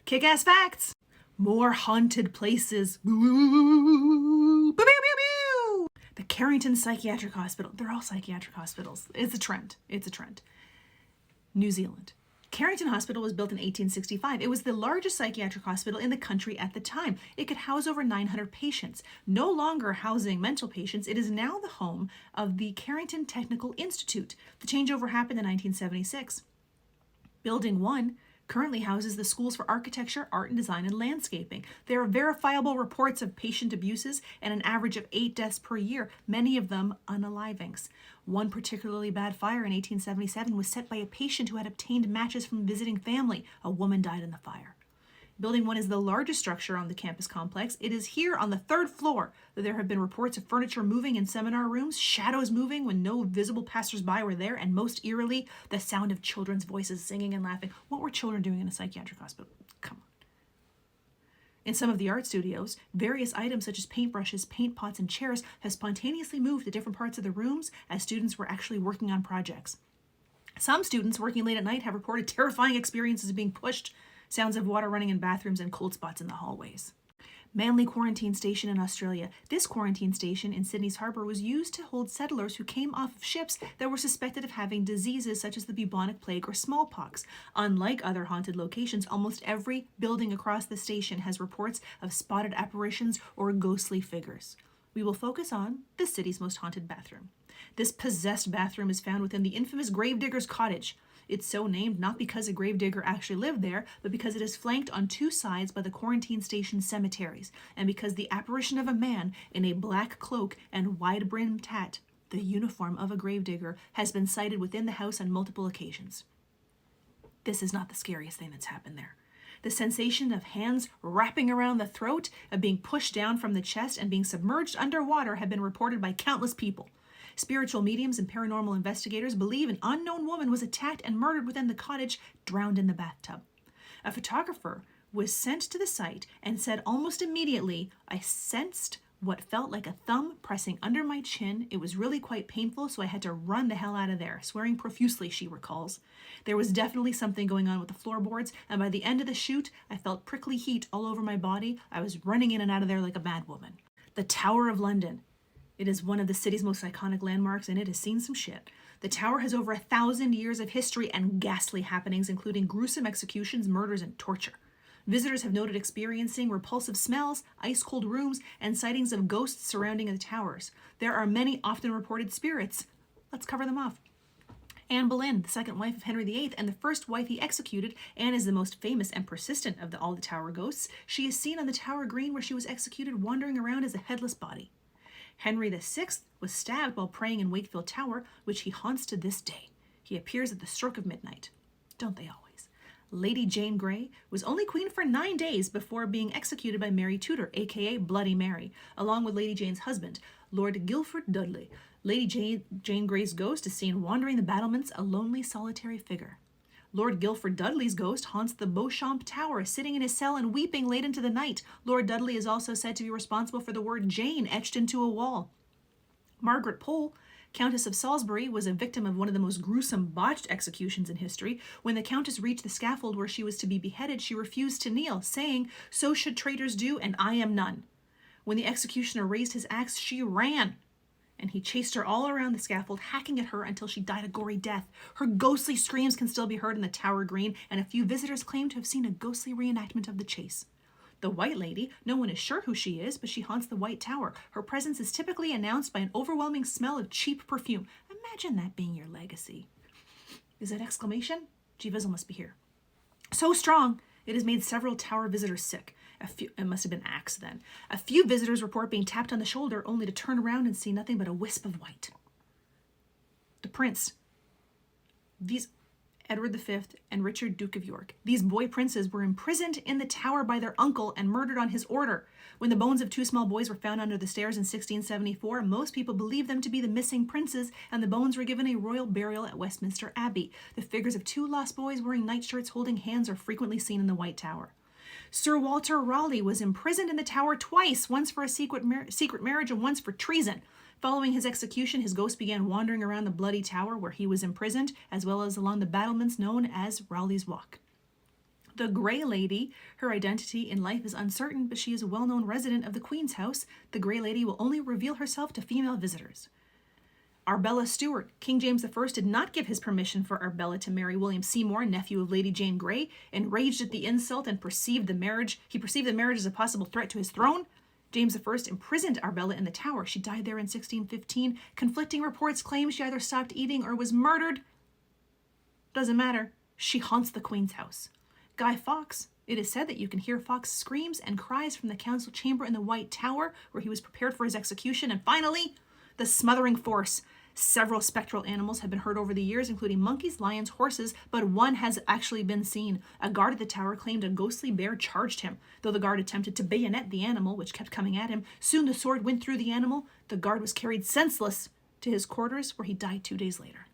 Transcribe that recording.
Kick-ass facts. More haunted places. Woo! Pew, pew, pew, pew. The Carrington Psychiatric Hospital. They're all psychiatric hospitals. It's a trend. New Zealand. Carrington Hospital was built in 1865. It was the largest psychiatric hospital in the country at the time. It could house over 900 patients. No longer housing mental patients, it is now the home of the Carrington Technical Institute. The changeover happened in 1976. Building 1 currently houses the schools for architecture, art and design, and landscaping. There are verifiable reports of patient abuses and an average of 8 deaths per year, many of them unalivings. One particularly bad fire in 1877 was set by a patient who had obtained matches from a visiting family. A woman died in the fire. Building 1 is the largest structure on the campus complex. It is here on the 3rd floor that there have been reports of furniture moving in seminar rooms, shadows moving when no visible passersby were there, and most eerily, the sound of children's voices singing and laughing. What were children doing in a psychiatric hospital? Come on. In some of the art studios, various items such as paintbrushes, paint pots, and chairs have spontaneously moved to different parts of the rooms as students were actually working on projects. Some students working late at night have reported terrifying experiences of being pushed, sounds of water running in bathrooms, and cold spots in the hallways. Manly Quarantine Station in Australia. This quarantine station in Sydney's harbour was used to hold settlers who came off of ships that were suspected of having diseases such as the bubonic plague or smallpox. Unlike other haunted locations, almost every building across the station has reports of spotted apparitions or ghostly figures. We will focus on the city's most haunted bathroom. This possessed bathroom is found within the infamous Gravedigger's Cottage. It's so named not because a gravedigger actually lived there, but because it is flanked on 2 sides by the quarantine station cemeteries, and because the apparition of a man in a black cloak and wide-brimmed hat, the uniform of a gravedigger, has been sighted within the house on multiple occasions. This is not the scariest thing that's happened there. The sensation of hands wrapping around the throat, of being pushed down from the chest and being submerged underwater have been reported by countless people. Spiritual mediums and paranormal investigators believe an unknown woman was attacked and murdered within the cottage, drowned in the bathtub. A photographer was sent to the site and said almost immediately, "I sensed what felt like a thumb pressing under my chin. It was really quite painful, so I had to run the hell out of there," swearing profusely, she recalls. There was definitely something going on with the floorboards, and by the end of the shoot, I felt prickly heat all over my body. I was running in and out of there like a mad woman. The Tower of London. It is one of the city's most iconic landmarks, and it has seen some shit. The tower has over 1,000 years of history and ghastly happenings, including gruesome executions, murders, and torture. Visitors have noted experiencing repulsive smells, ice-cold rooms, and sightings of ghosts surrounding the towers. There are many often reported spirits. Let's cover them off. Anne Boleyn, the second wife of Henry VIII and the first wife he executed. Anne is the most famous and persistent of all the tower ghosts. She is seen on the Tower Green where she was executed, wandering around as a headless body. Henry VI was stabbed while praying in Wakefield Tower, which he haunts to this day. He appears at the stroke of midnight. Don't they always? Lady Jane Grey was only queen for 9 days before being executed by Mary Tudor, aka Bloody Mary, along with Lady Jane's husband, Lord Guilford Dudley. Lady Jane Grey's ghost is seen wandering the battlements, a lonely, solitary figure. Lord Guilford Dudley's ghost haunts the Beauchamp Tower, sitting in his cell and weeping late into the night. Lord Dudley is also said to be responsible for the word Jane etched into a wall. Margaret Pole, Countess of Salisbury, was a victim of one of the most gruesome botched executions in history. When the Countess reached the scaffold where she was to be beheaded, she refused to kneel, saying, "So should traitors do, and I am none." When the executioner raised his axe, she ran, and he chased her all around the scaffold, hacking at her until she died a gory death. Her ghostly screams can still be heard in the Tower Green, and a few visitors claim to have seen a ghostly reenactment of the chase. The White Lady, no one is sure who she is, but she haunts the White Tower. Her presence is typically announced by an overwhelming smell of cheap perfume. Imagine that being your legacy. Is that exclamation? G. Vizzle must be here. So strong, it has made several tower visitors sick. It must have been Axe then. A few visitors report being tapped on the shoulder only to turn around and see nothing but a wisp of white. The Prince. Edward V and Richard, Duke of York. These boy princes were imprisoned in the tower by their uncle and murdered on his order. When the bones of 2 small boys were found under the stairs in 1674, most people believed them to be the missing princes, and the bones were given a royal burial at Westminster Abbey. The figures of 2 lost boys wearing nightshirts holding hands are frequently seen in the White Tower. Sir Walter Raleigh was imprisoned in the tower twice, once for a secret marriage and once for treason. Following his execution, his ghost began wandering around the bloody tower where he was imprisoned, as well as along the battlements known as Raleigh's Walk. The Grey Lady, her identity in life is uncertain, but she is a well-known resident of the Queen's house. The Grey Lady will only reveal herself to female visitors. Arbella Stuart. King James I did not give his permission for Arbella to marry William Seymour, nephew of Lady Jane Grey. Enraged at the insult and perceived the marriage as a possible threat to his throne. James I imprisoned Arbella in the Tower. She died there in 1615. Conflicting reports claim she either stopped eating or was murdered. Doesn't matter. She haunts the Queen's house. Guy Fawkes. It is said that you can hear Fawkes' screams and cries from the council chamber in the White Tower, where he was prepared for his execution. And finally, the Smothering Force. Several spectral animals have been heard over the years, including monkeys, lions, horses, but one has actually been seen. A guard at the tower claimed a ghostly bear charged him. Though the guard attempted to bayonet the animal, which kept coming at him, soon the sword went through the animal. The guard was carried senseless to his quarters, where he died 2 days later.